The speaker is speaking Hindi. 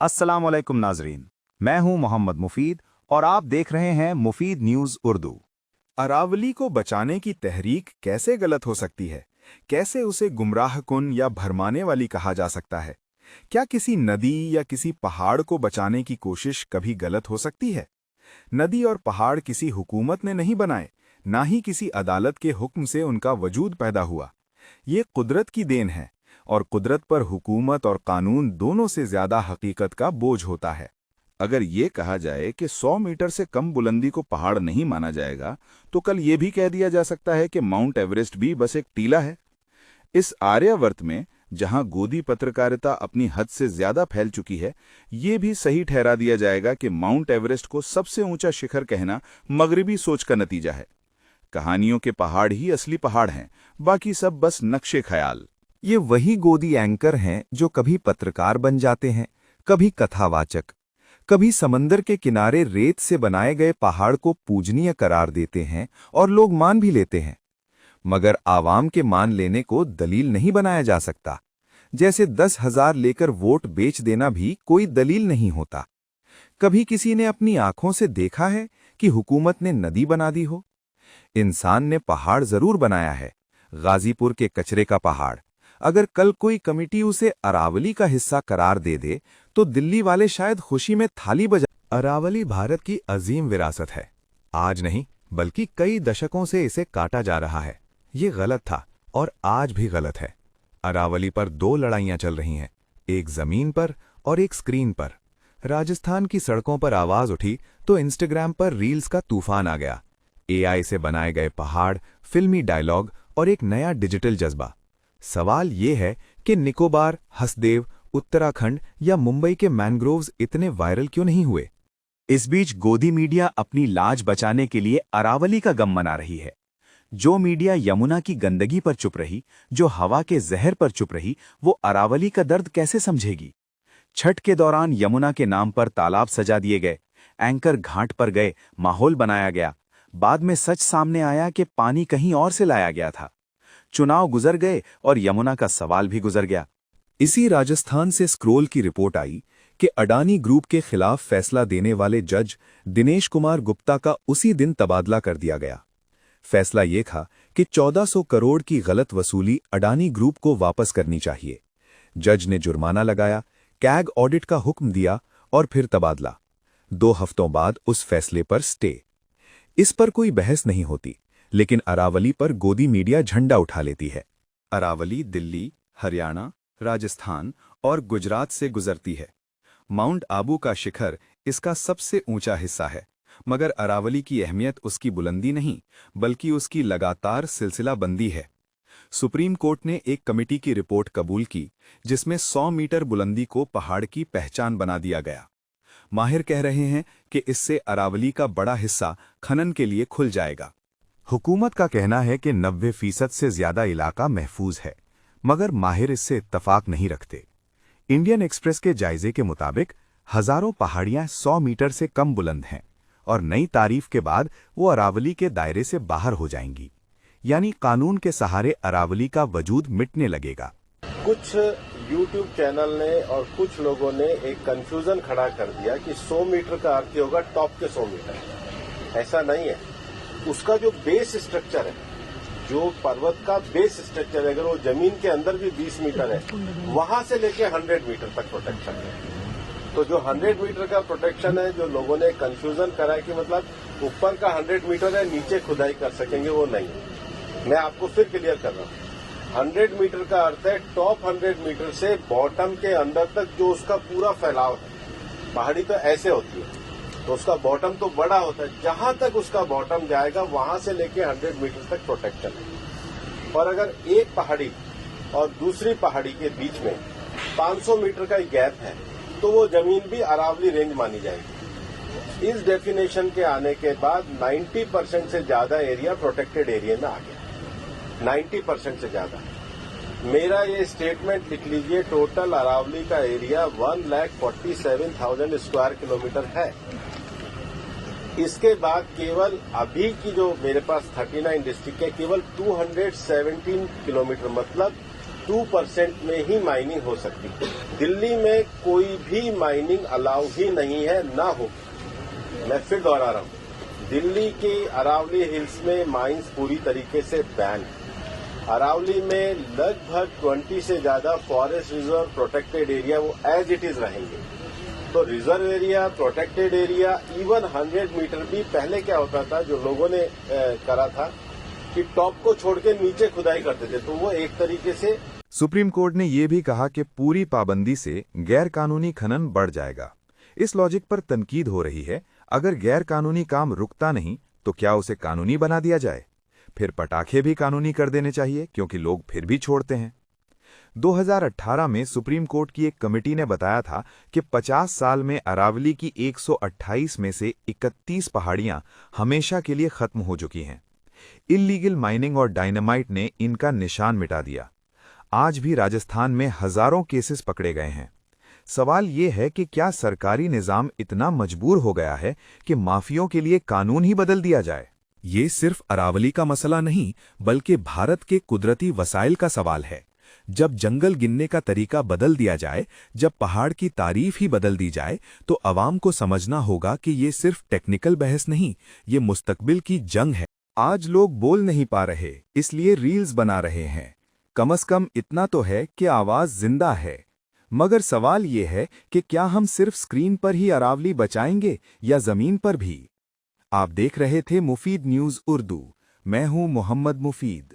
अस्सलाम वालेकुम नाजरीन, मैं हूं मोहम्मद मुफीद और आप देख रहे हैं मुफीद न्यूज़ उर्दू। अरावली को बचाने की तहरीक कैसे गलत हो सकती है? कैसे उसे गुमराहकुन या भरमाने वाली कहा जा सकता है? क्या किसी नदी या किसी पहाड़ को बचाने की कोशिश कभी गलत हो सकती है? नदी और पहाड़ किसी हुकूमत ने नहीं बनाए, ना ही किसी अदालत के हुक्म से उनका वजूद पैदा हुआ। ये कुदरत की देन है और कुदरत पर हुकूमत और कानून दोनों से ज्यादा हकीकत का बोझ होता है। अगर ये कहा जाए कि 100 मीटर से कम बुलंदी को पहाड़ नहीं माना जाएगा, तो कल ये भी कह दिया जा सकता है कि माउंट एवरेस्ट भी बस एक टीला है। इस आर्यावर्त में जहां गोदी पत्रकारिता अपनी हद से ज्यादा फैल चुकी है, ये भी सही ठहरा दिया जाएगा कि माउंट एवरेस्ट को सबसे ऊंचा शिखर कहना मगरिबी सोच का नतीजा है। कहानियों के पहाड़ ही असली पहाड़ हैं, बाकी सब बस नक्शे ख्याल। ये वही गोदी एंकर हैं जो कभी पत्रकार बन जाते हैं, कभी कथावाचक, कभी समंदर के किनारे रेत से बनाए गए पहाड़ को पूजनीय करार देते हैं और लोग मान भी लेते हैं। मगर आवाम के मान लेने को दलील नहीं बनाया जा सकता। जैसे 10,000 लेकर वोट बेच देना भी कोई दलील नहीं होता। कभी किसी ने अपनी आंखों से देखा है कि हुकूमत ने नदी बना दी हो? इंसान ने पहाड़ जरूर बनाया है, गाजीपुर के कचरे का पहाड़। अगर कल कोई कमिटी उसे अरावली का हिस्सा करार दे दे तो दिल्ली वाले शायद खुशी में थाली बजा। अरावली भारत की अजीम विरासत है। आज नहीं बल्कि कई दशकों से इसे काटा जा रहा है। ये गलत था और आज भी गलत है। अरावली पर 2 लड़ाइयां चल रही हैं, एक जमीन पर और एक स्क्रीन पर। राजस्थान की सड़कों पर आवाज उठी तो इंस्टाग्राम पर रील्स का तूफान आ गया। एआई से बनाए गए पहाड़, फिल्मी डायलॉग और एक नया डिजिटल जज्बा। सवाल ये है कि निकोबार, हसदेव, उत्तराखंड या मुंबई के मैनग्रोव्स इतने वायरल क्यों नहीं हुए? इस बीच गोदी मीडिया अपनी लाज बचाने के लिए अरावली का गम मना रही है। जो मीडिया यमुना की गंदगी पर चुप रही, जो हवा के जहर पर चुप रही, वो अरावली का दर्द कैसे समझेगी? छठ के दौरान यमुना के नाम पर तालाब सजा दिए गए, एंकर घाट पर गए, माहौल बनाया गया। बाद में सच सामने आया कि पानी कहीं और से लाया गया था। चुनाव गुजर गए और यमुना का सवाल भी गुजर गया। इसी राजस्थान से स्क्रोल की रिपोर्ट आई कि अडानी ग्रुप के खिलाफ फैसला देने वाले जज दिनेश कुमार गुप्ता का उसी दिन तबादला कर दिया गया। फैसला ये था कि 1400 करोड़ की गलत वसूली अडानी ग्रुप को वापस करनी चाहिए। जज ने जुर्माना लगाया, कैग ऑडिट का हुक्म दिया और फिर तबादला। 2 हफ्तों बाद उस फैसले पर स्टे। इस पर कोई बहस नहीं होती, लेकिन अरावली पर गोदी मीडिया झंडा उठा लेती है। अरावली दिल्ली, हरियाणा, राजस्थान और गुजरात से गुजरती है। माउंट आबू का शिखर इसका सबसे ऊंचा हिस्सा है, मगर अरावली की अहमियत उसकी बुलंदी नहीं, बल्कि उसकी लगातार सिलसिलाबंदी है। सुप्रीम कोर्ट ने एक कमेटी की रिपोर्ट कबूल की, जिसमें 100 मीटर बुलंदी को पहाड़ की पहचान बना दिया गया। माहिर कह रहे हैं कि इससे अरावली का बड़ा हिस्सा खनन के लिए खुल जाएगा। हुकूमत का कहना है कि 90% से ज्यादा इलाका महफूज है, मगर माहिर इससे इत्तफाक नहीं रखते। इंडियन एक्सप्रेस के जायजे के मुताबिक हजारों पहाड़ियां 100 मीटर से कम बुलंद हैं और नई तारीफ के बाद वो अरावली के दायरे से बाहर हो जाएंगी। यानी कानून के सहारे अरावली का वजूद मिटने लगेगा। कुछ यूट्यूब चैनल ने और कुछ लोगों ने एक कंफ्यूजन खड़ा कर दिया कि 100 मीटर का अर्थ होगा टॉप के 100 मीटर। ऐसा नहीं है। उसका जो बेस स्ट्रक्चर है, जो पर्वत का बेस स्ट्रक्चर है, अगर वो जमीन के अंदर भी 20 मीटर है, वहां से लेके 100 मीटर तक प्रोटेक्शन है। तो जो 100 मीटर का प्रोटेक्शन है, जो लोगों ने कंफ्यूजन करा है कि मतलब ऊपर का 100 मीटर है, नीचे खुदाई कर सकेंगे, वो नहीं। मैं आपको फिर क्लियर कर रहा हूँ। 100 मीटर का अर्थ है टॉप 100 मीटर से बॉटम के अंदर तक जो उसका पूरा फैलाव है। पहाड़ी तो ऐसे होती है, तो उसका बॉटम तो बड़ा होता है। जहां तक उसका बॉटम जाएगा वहां से लेके 100 मीटर तक प्रोटेक्शन है। और अगर एक पहाड़ी और दूसरी पहाड़ी के बीच में 500 मीटर का गैप है, तो वो जमीन भी अरावली रेंज मानी जाएगी। इस डेफिनेशन के आने के बाद 90% से ज्यादा एरिया प्रोटेक्टेड एरिया में आ गया। 90% से ज्यादा। मेरा ये स्टेटमेंट लिख लीजिए, टोटल अरावली का एरिया 1,47,000 स्क्वायर किलोमीटर है। इसके बाद केवल अभी की जो मेरे पास 39 डिस्ट्रिक्ट है, केवल 217 किलोमीटर, मतलब 2% में ही माइनिंग हो सकती है। दिल्ली में कोई भी माइनिंग अलाउ ही नहीं है, ना होगी। मैं फिर दोहरा रहा हूं, दिल्ली के अरावली हिल्स में माइंस पूरी तरीके से बैन है। अरावली में लगभग 20 से ज्यादा फॉरेस्ट रिजर्व प्रोटेक्टेड एरिया वो एज इट इज रहेंगे। तो reserve area, protected area, even 100 metre भी पहले क्या होता था, जो लोगों ने करा था कि टॉप को छोड़ के नीचे खुदाई करते थे, तो वो एक तरीके से। सुप्रीम कोर्ट ने यह भी कहा कि पूरी पाबंदी से गैर कानूनी खनन बढ़ जाएगा। इस लॉजिक पर तनकीद हो रही है, अगर गैर कानूनी काम रुकता नहीं तो क्या उसे कानूनी बना दिया जाए? फिर पटाखे भी कानूनी कर देने चाहिए, क्योंकि लोग फिर भी छोड़ते हैं। 2018 में सुप्रीम कोर्ट की एक कमेटी ने बताया था कि 50 साल में अरावली की 128 में से 31 पहाड़ियां हमेशा के लिए खत्म हो चुकी हैं। इल्लीगल माइनिंग और डायनामाइट ने इनका निशान मिटा दिया। आज भी राजस्थान में हजारों केसेस पकड़े गए हैं। सवाल ये है कि क्या सरकारी निजाम इतना मजबूर हो गया है कि माफियों के लिए कानून ही बदल दिया जाए? ये सिर्फ अरावली का मसला नहीं, बल्कि भारत के कुदरती वसाइल का सवाल है। जब जंगल गिनने का तरीका बदल दिया जाए, जब पहाड़ की तारीफ ही बदल दी जाए, तो अवाम को समझना होगा कि ये सिर्फ टेक्निकल बहस नहीं, ये मुस्तकबिल की जंग है। आज लोग बोल नहीं पा रहे, इसलिए रील्स बना रहे हैं। कम से कम इतना तो है कि आवाज जिंदा है। मगर सवाल ये है कि क्या हम सिर्फ स्क्रीन पर ही अरावली बचाएंगे या जमीन पर भी? आप देख रहे थे मुफीद न्यूज़ उर्दू। मैं हूं मोहम्मद मुफीद।